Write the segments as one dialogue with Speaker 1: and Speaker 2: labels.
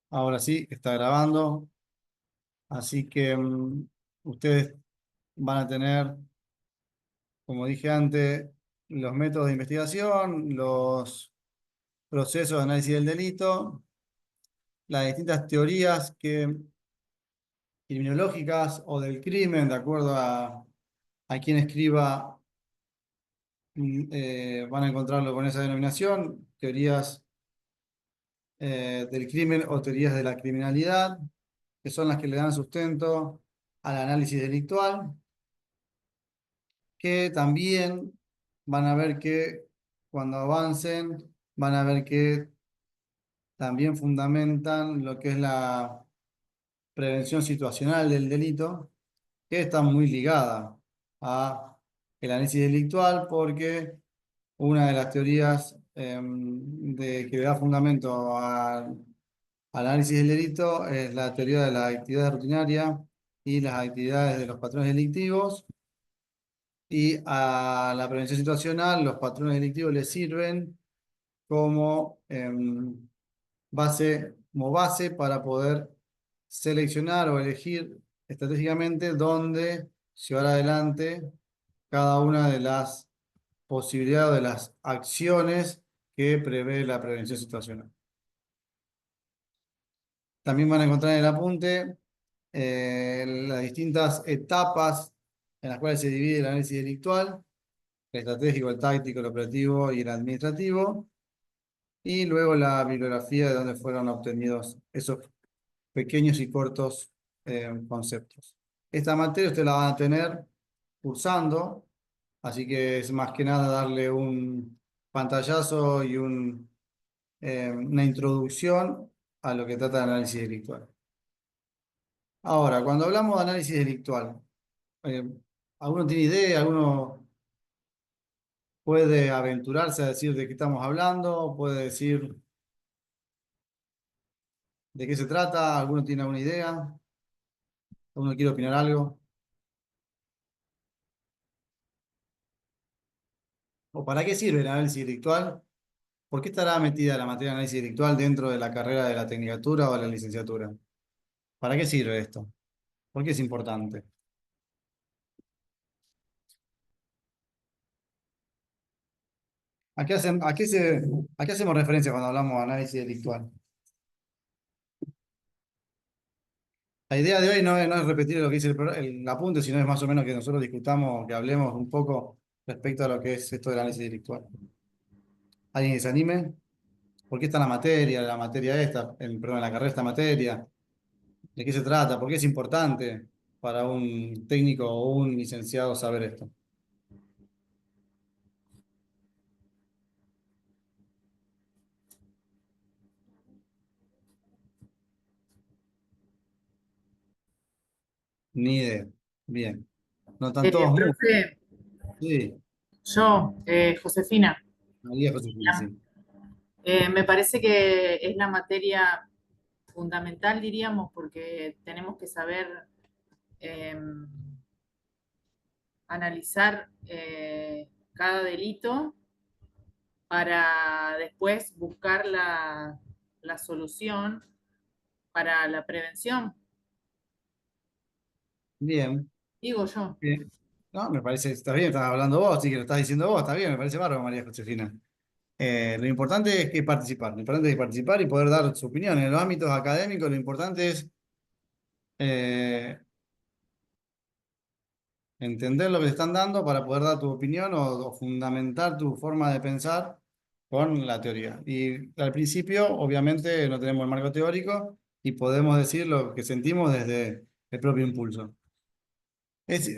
Speaker 1: Ahora sí, está grabando. Así que ustedes van a tener, como dije antes, los métodos de investigación, los procesos de análisis del delito, las distintas teorías criminológicas o del crimen, de acuerdo a quien escriba, van a encontrarlo con esa denominación, teorías del crimen o teorías de la criminalidad, que son las que le dan sustento al análisis delictual, que también van a ver que cuando avancen, van a ver que también fundamentan lo que es la prevención situacional del delito, que está muy ligada a el análisis delictual, porque una de las teorías que le da fundamento al análisis del delito es la teoría de la actividad rutinaria y las actividades de los patrones delictivos. Y a la prevención situacional, los patrones delictivos les sirven como, como base para poder seleccionar o elegir estratégicamente dónde llevar adelante cada una de las posibilidades de las acciones que prevé la prevención situacional. También van a encontrar en el apunte las distintas etapas en las cuales se divide el análisis delictual: el estratégico, el táctico, el operativo y el administrativo, y luego la bibliografía de donde fueron obtenidos esos pequeños y cortos conceptos. Esta materia ustedes la van a tener cursando, así que es más que nada darle un pantallazo y una introducción a lo que trata de análisis delictual. Ahora, cuando hablamos de análisis delictual, eh, ¿alguno tiene idea? ¿Alguno puede aventurarse a decir de qué estamos hablando? ¿Puede decir de qué se trata? ¿Alguno tiene alguna idea? ¿Alguno quiere opinar algo? ¿O para qué sirve el análisis delictual? ¿Por qué estará metida la materia de análisis delictual dentro de la carrera de la tecnicatura o de la licenciatura? ¿Para qué sirve esto? ¿Por qué es importante? ¿A qué hacemos referencia cuando hablamos de análisis delictual? La idea de hoy no es repetir lo que dice el apunte, sino es más o menos que nosotros discutamos, que hablemos un poco respecto a lo que es esto del análisis delictual. ¿Alguien que se anime? ¿Por qué está la materia esta, perdón, la carrera esta materia? ¿De qué se trata? ¿Por qué es importante para un técnico o un licenciado saber esto? Ni idea. Bien. No están todos mudos.
Speaker 2: Profe,
Speaker 1: Sí,
Speaker 2: Josefina,
Speaker 1: María Josefina, sí.
Speaker 2: me parece que es la materia fundamental, diríamos, porque tenemos que saber eh, analizar cada delito para después buscar la solución para la prevención,
Speaker 1: Bien.
Speaker 2: digo yo.
Speaker 1: Bien. No, me parece, está bien, estás hablando vos, sí que lo estás diciendo vos, está bien, me parece bárbaro, María Josefina. Lo importante es que participar, lo importante es participar y poder dar su opinión. En los ámbitos académicos, lo importante es eh, entender lo que te están dando para poder dar tu opinión o fundamentar tu forma de pensar con la teoría. Y al principio, obviamente, no tenemos el marco teórico y podemos decir lo que sentimos desde el propio impulso. Es,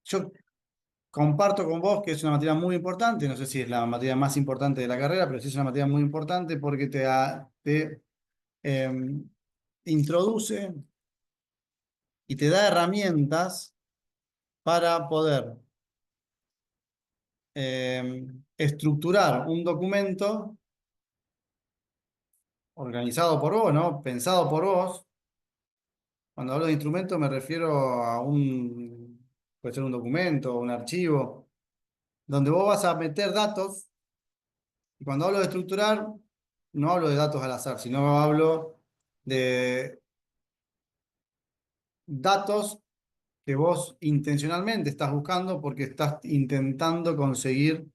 Speaker 1: yo comparto con vos que es una materia muy importante, no sé si es la materia más importante de la carrera, pero sí es una materia muy importante porque te introduce y te da herramientas para poder estructurar un documento organizado por vos, ¿no? Pensado por vos. Cuando hablo de instrumento me refiero a puede ser un documento, un archivo, donde vos vas a meter datos. Y cuando hablo de estructurar, no hablo de datos al azar, sino hablo de datos que vos intencionalmente estás buscando porque estás intentando conseguir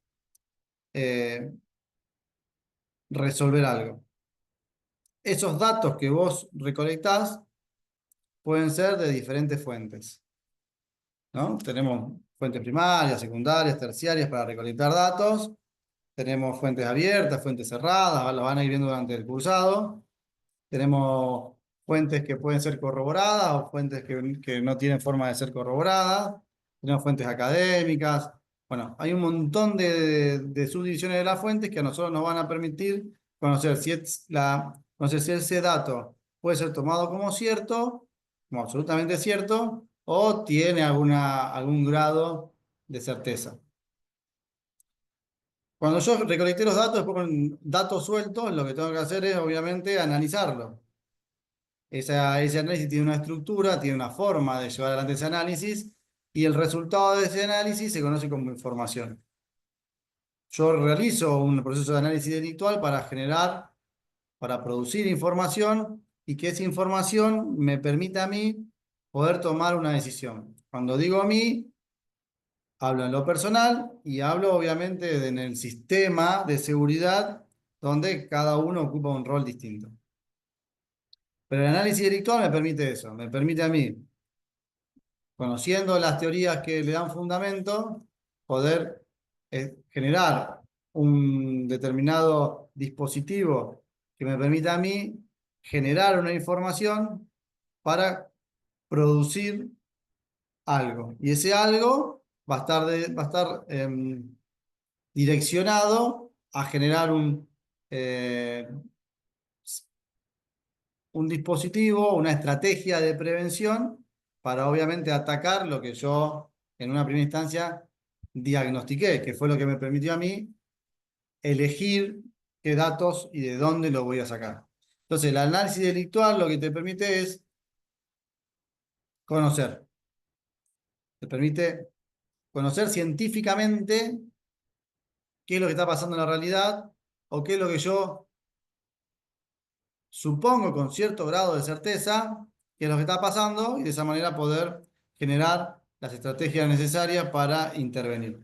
Speaker 1: eh, resolver algo. Esos datos que vos recolectás pueden ser de diferentes fuentes, ¿no? Tenemos fuentes primarias, secundarias, terciarias para recolectar datos. Tenemos fuentes abiertas, fuentes cerradas, lo van a ir viendo durante el cursado. Tenemos fuentes que pueden ser corroboradas o fuentes que no tienen forma de ser corroboradas. Tenemos fuentes académicas. Bueno, hay un montón de subdivisiones de las fuentes que a nosotros nos van a permitir conocer si ese dato puede ser tomado como cierto, como absolutamente cierto, o tiene algún grado de certeza. Cuando yo recolecté los datos, después con datos sueltos, lo que tengo que hacer es obviamente analizarlo. Ese análisis tiene una estructura, tiene una forma de llevar adelante ese análisis y el resultado de ese análisis se conoce como información. Yo realizo un proceso de análisis delictual para producir información y que esa información me permita a mí poder tomar una decisión. Cuando digo a mí, hablo en lo personal y hablo obviamente en el sistema de seguridad donde cada uno ocupa un rol distinto. Pero el análisis delictual me permite eso, me permite a mí, conociendo las teorías que le dan fundamento, poder generar un determinado dispositivo que me permita a mí generar una información para producir algo. Y ese algo va a estar direccionado a generar eh, un dispositivo, una estrategia de prevención para obviamente atacar lo que yo en una primera instancia diagnostiqué, que fue lo que me permitió a mí elegir qué datos y de dónde lo voy a sacar. Entonces, el análisis delictual lo que te permite es conocer, te permite conocer científicamente qué es lo que está pasando en la realidad o qué es lo que yo supongo con cierto grado de certeza qué es lo que está pasando y de esa manera poder generar las estrategias necesarias para intervenir.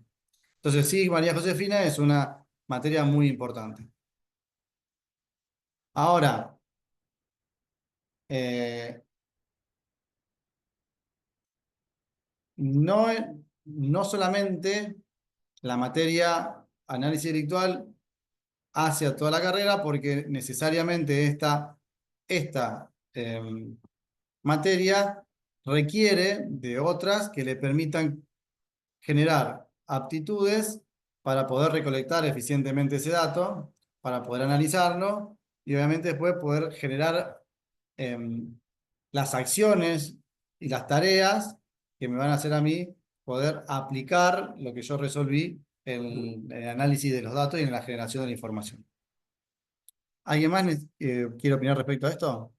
Speaker 1: Entonces, sí, María Josefina es una materia muy importante. Ahora, eh, no, no solamente la materia análisis delictual hacia toda la carrera, porque necesariamente esta materia requiere de otras que le permitan generar aptitudes para poder recolectar eficientemente ese dato, para poder analizarlo y obviamente después poder generar las acciones y las tareas que me van a hacer a mí poder aplicar lo que yo resolví en el análisis de los datos y en la generación de la información. ¿Alguien más quiere opinar respecto a esto?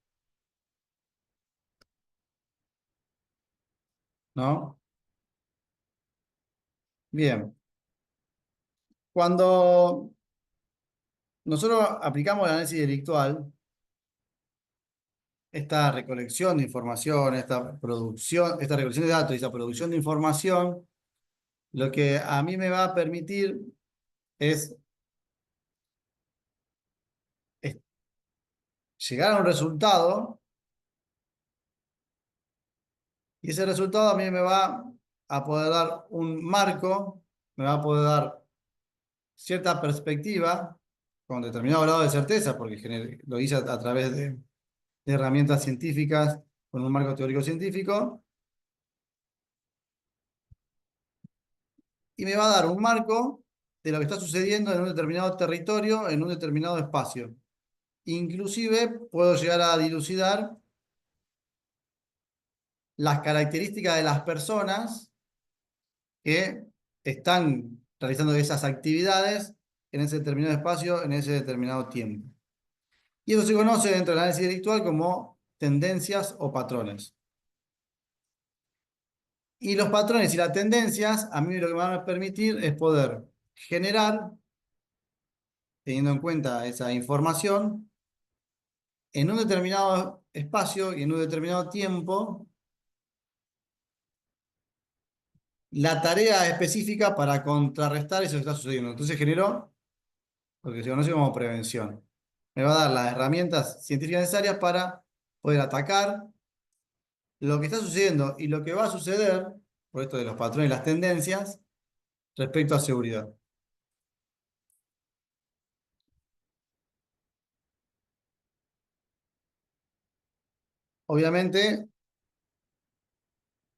Speaker 1: ¿No? Bien. Cuando nosotros aplicamos el análisis delictual, esta recolección de información, esta producción, esta recolección de datos y esta producción de información, lo que a mí me va a permitir es, es llegar a un resultado y ese resultado a mí me va a poder dar un marco, me va a poder dar cierta perspectiva con determinado grado de certeza, porque lo hice a través de herramientas científicas con un marco teórico científico, y me va a dar un marco de lo que está sucediendo en un determinado territorio, en un determinado espacio. Inclusive puedo llegar a dilucidar las características de las personas que están realizando esas actividades en ese determinado espacio, en ese determinado tiempo. Y eso se conoce dentro del análisis delictual como tendencias o patrones. Y los patrones y las tendencias, a mí lo que me van a permitir es poder generar teniendo en cuenta esa información, en un determinado espacio y en un determinado tiempo, la tarea específica para contrarrestar eso que está sucediendo. Entonces generó lo que se conoce como prevención. Me va a dar las herramientas científicas necesarias para poder atacar lo que está sucediendo y lo que va a suceder, por esto de los patrones y las tendencias, respecto a seguridad. Obviamente,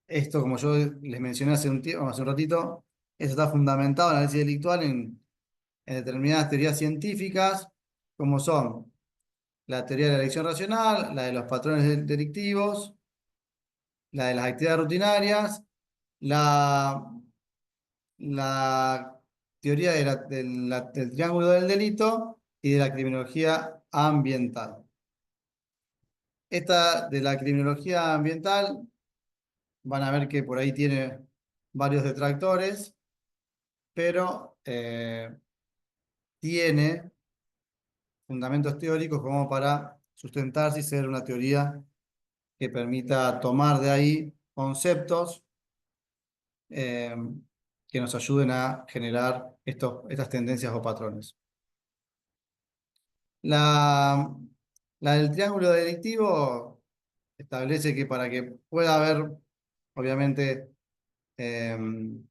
Speaker 1: esto, como yo les mencioné hace un ratito, eso está fundamentado en el análisis delictual en determinadas teorías científicas, como son la teoría de la elección racional, la de los patrones delictivos, la de las actividades rutinarias, la, la teoría del triángulo del delito y de la criminología ambiental. Esta de la criminología ambiental, van a ver que por ahí tiene varios detractores, pero tiene fundamentos teóricos como para sustentarse y ser una teoría que permita tomar de ahí conceptos eh, que nos ayuden a generar estas tendencias o patrones. La, la del triángulo delictivo establece que para que pueda haber, obviamente, un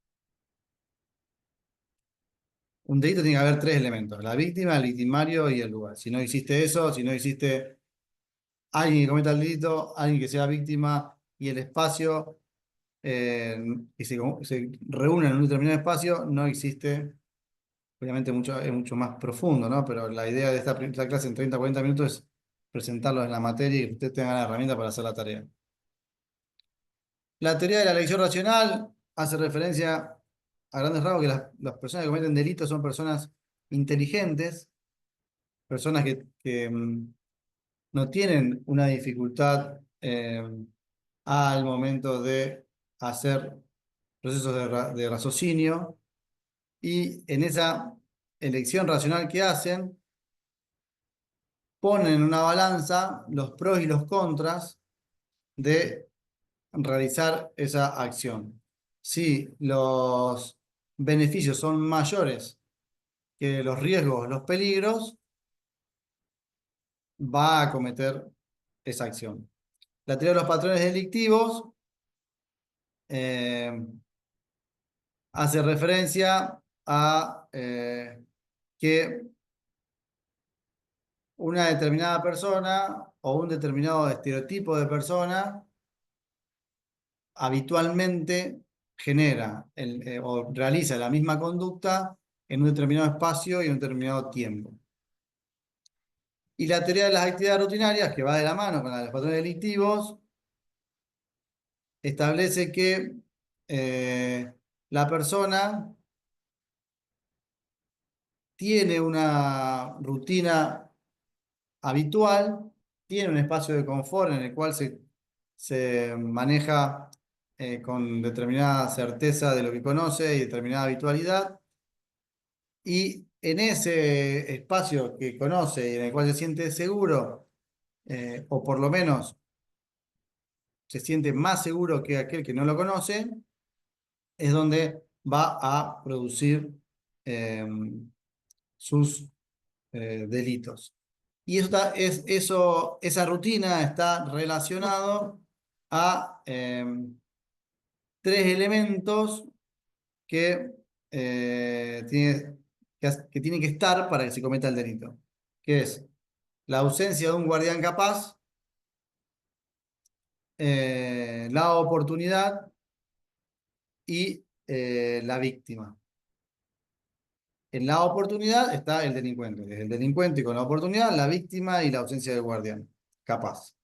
Speaker 1: delito tiene que haber tres elementos: la víctima, el victimario y el lugar. Si no existe eso, si no existe alguien que cometa el delito, alguien que sea víctima y el espacio que se reúnen en un determinado espacio, no existe. Obviamente es mucho más profundo, ¿no? Pero la idea de esta clase en 30 40 minutos es presentarlo en la materia y que ustedes tengan la herramienta para hacer la tarea. La teoría de la elección racional hace referencia a grandes rasgos que las personas que cometen delitos son personas inteligentes, personas que no tienen una dificultad al momento de hacer procesos de raciocinio, y en esa elección racional que hacen, ponen en una balanza los pros y los contras de realizar esa acción. Si los beneficios son mayores que los riesgos, los peligros, va a cometer esa acción. La teoría de los patrones delictivos eh, hace referencia a que una determinada persona o un determinado estereotipo de persona habitualmente genera o realiza la misma conducta en un determinado espacio y en un determinado tiempo. Y la teoría de las actividades rutinarias, que va de la mano con la de los patrones delictivos, establece que la persona tiene una rutina habitual, tiene un espacio de confort en el cual se maneja con determinada certeza de lo que conoce y determinada habitualidad, y en ese espacio que conoce y en el cual se siente seguro, o por lo menos se siente más seguro que aquel que no lo conoce, es donde va a producir eh, sus delitos. Y esa rutina está relacionado a tres elementos que, que tienen que estar para que se cometa el delito, que es la ausencia de un guardián capaz, la oportunidad y la víctima. En la oportunidad está el delincuente. Es el delincuente y con la oportunidad, la víctima y la ausencia del guardián capaz.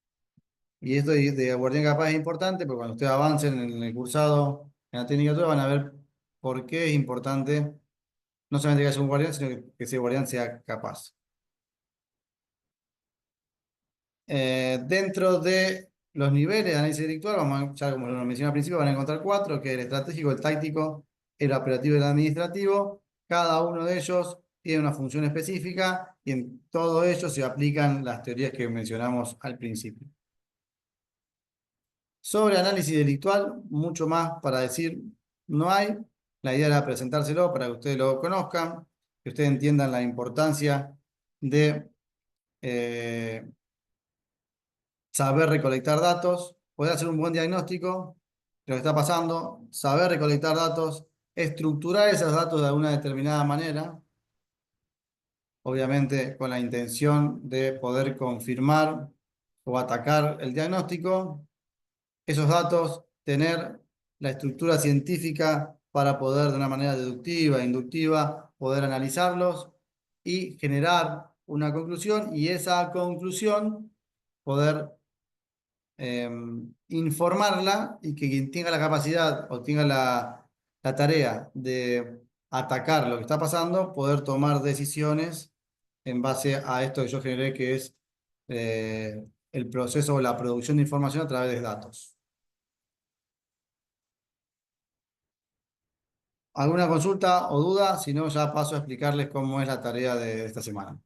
Speaker 1: Y esto de guardián capaz es importante porque cuando ustedes avancen en el cursado, en la tecnicatura, van a ver por qué es importante no solamente que haya un guardián, sino que ese guardián sea capaz. Dentro de los niveles de análisis delictual, ya como lo mencioné al principio, van a encontrar cuatro, que es el estratégico, el táctico, el operativo y el administrativo. Cada uno de ellos tiene una función específica y en todo ello se aplican las teorías que mencionamos al principio. Sobre análisis delictual, mucho más para decir no hay. La idea era presentárselo para que ustedes lo conozcan, que ustedes entiendan la importancia de eh, saber recolectar datos, poder hacer un buen diagnóstico de lo que está pasando, saber recolectar datos, estructurar esos datos de alguna determinada manera, obviamente con la intención de poder confirmar o atacar el diagnóstico, esos datos, tener la estructura científica para poder de una manera deductiva e inductiva poder analizarlos y generar una conclusión y esa conclusión poder informarla y que quien tenga la capacidad o tenga la tarea de atacar lo que está pasando, poder tomar decisiones en base a esto que yo generé, que es el proceso o la producción de información a través de datos. ¿Alguna consulta o duda? Si no, ya paso a explicarles cómo es la tarea de esta semana.